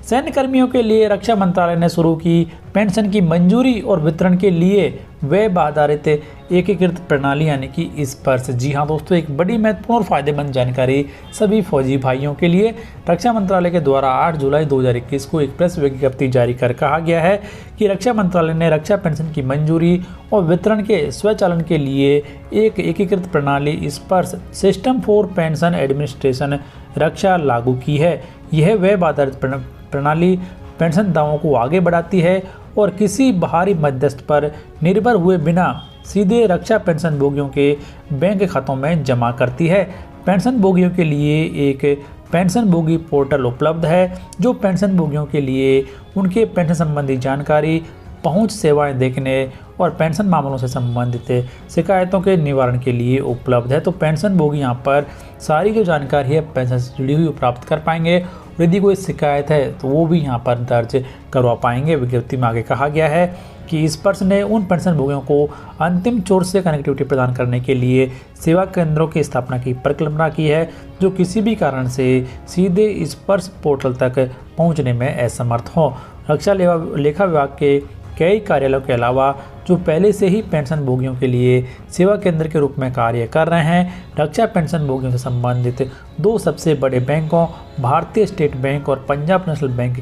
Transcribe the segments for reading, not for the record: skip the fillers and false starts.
सैन्य कर्मियों के लिए रक्षा मंत्रालय ने शुरू की पेंशन की मंजूरी और वितरण के लिए वेब आधारित एकीकृत प्रणाली यानी कि स्पर्श। जी हाँ दोस्तों, एक बड़ी महत्वपूर्ण और फायदेमंद जानकारी सभी फौजी भाइयों के लिए। रक्षा मंत्रालय के द्वारा 8 जुलाई 2021 को एक प्रेस विज्ञप्ति जारी कर कहा गया है कि रक्षा मंत्रालय ने रक्षा पेंशन की मंजूरी और वितरण के स्वचालन के लिए एक एकीकृत प्रणाली स्पर्श सिस्टम फॉर पेंशन एडमिनिस्ट्रेशन रक्षा लागू की है। यह वेब आधारित प्रणाली पेंशन दावों को आगे बढ़ाती है और किसी बाहरी मध्यस्थ पर निर्भर हुए बिना सीधे रक्षा पेंशन भोगियों के बैंक खातों में जमा करती है। पेंशन भोगियों के लिए एक पेंशन भोगी पोर्टल उपलब्ध है जो पेंशन भोगियों के लिए उनके पेंशन संबंधी जानकारी, पहुंच, सेवाएं देखने और पेंशन मामलों से संबंधित शिकायतों के निवारण के लिए उपलब्ध है। तो पेंशन भोगी यहाँ पर सारी जो जानकारी है पेंशन से जुड़ी हुई प्राप्त कर पाएंगे। यदि कोई शिकायत है तो वो भी यहाँ पर दर्ज करवा पाएंगे। विज्ञप्ति में आगे कहा गया है कि स्पर्श ने उन पेंशन भोगियों को अंतिम छोर से कनेक्टिविटी प्रदान करने के लिए सेवा केंद्रों की स्थापना की परिकल्पना की है जो किसी भी कारण से सीधे स्पर्श पोर्टल तक पहुँचने में असमर्थ हों। रक्षा लेखा विभाग के कई कार्यालयों के अलावा जो पहले से ही पेंशन भोगियों के लिए सेवा केंद्र के रूप में कार्य कर रहे हैं, रक्षा पेंशन भोगियों से संबंधित 2 सबसे बड़े बैंकों भारतीय स्टेट बैंक और पंजाब नेशनल बैंक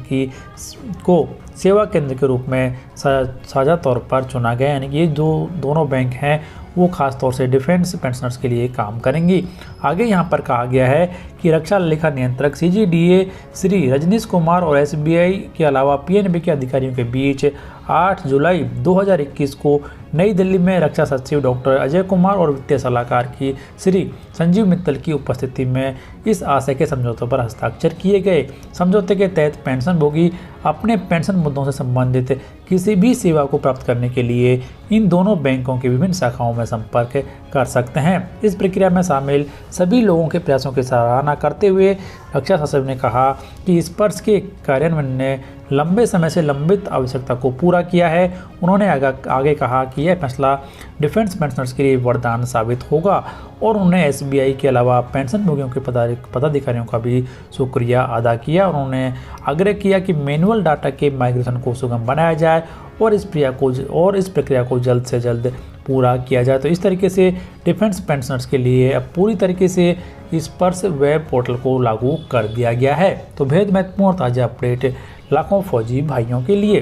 को सेवा केंद्र के रूप में साझा तौर पर चुना गया। यानी कि ये जो दोनों बैंक हैं वो खास तौर से डिफेंस पेंशनर्स के लिए काम करेंगी। आगे यहाँ पर कहा गया है कि रक्षा लेखा नियंत्रक CGDA श्री रजनीश कुमार और SBI के अलावा PNB के अधिकारियों के बीच 8 जुलाई 2021 को नई दिल्ली में रक्षा सचिव डॉक्टर अजय कुमार और वित्तीय सलाहकार की श्री संजीव मित्तल की उपस्थिति में इस आशय के समझौतों पर हस्ताक्षर किए गए। समझौते के तहत पेंशन भोगी अपने पेंशन मुद्दों से संबंधित किसी भी सेवा को प्राप्त करने के लिए इन दोनों बैंकों की विभिन्न शाखाओं में संपर्क कर सकते हैं। इस प्रक्रिया में शामिल सभी लोगों के प्रयासों की सराहना करते हुए रक्षा सचिव ने कहा कि स्पर्श के कार्यान्वयन ने लंबे समय से लंबित आवश्यकता को पूरा किया है। उन्होंने आगे कहा कि यह फैसला डिफेंस पेंशनर्स के लिए वरदान साबित होगा और उन्होंने SBI के अलावा पेंशन भोगियों के पदाधिकारियों का भी शुक्रिया अदा किया। उन्होंने आग्रह किया कि मैनुअल डाटा के माइग्रेशन को सुगम बनाया जाए और इस प्रक्रिया को जल्द से जल्द पूरा किया जाए। तो इस तरीके से डिफेंस पेंशनर्स के लिए अब पूरी तरीके से स्पर्श वेब पोर्टल को लागू कर दिया गया है। तो बेहद महत्वपूर्ण ताज़ा अपडेट लाखों फौजी भाइयों के लिए।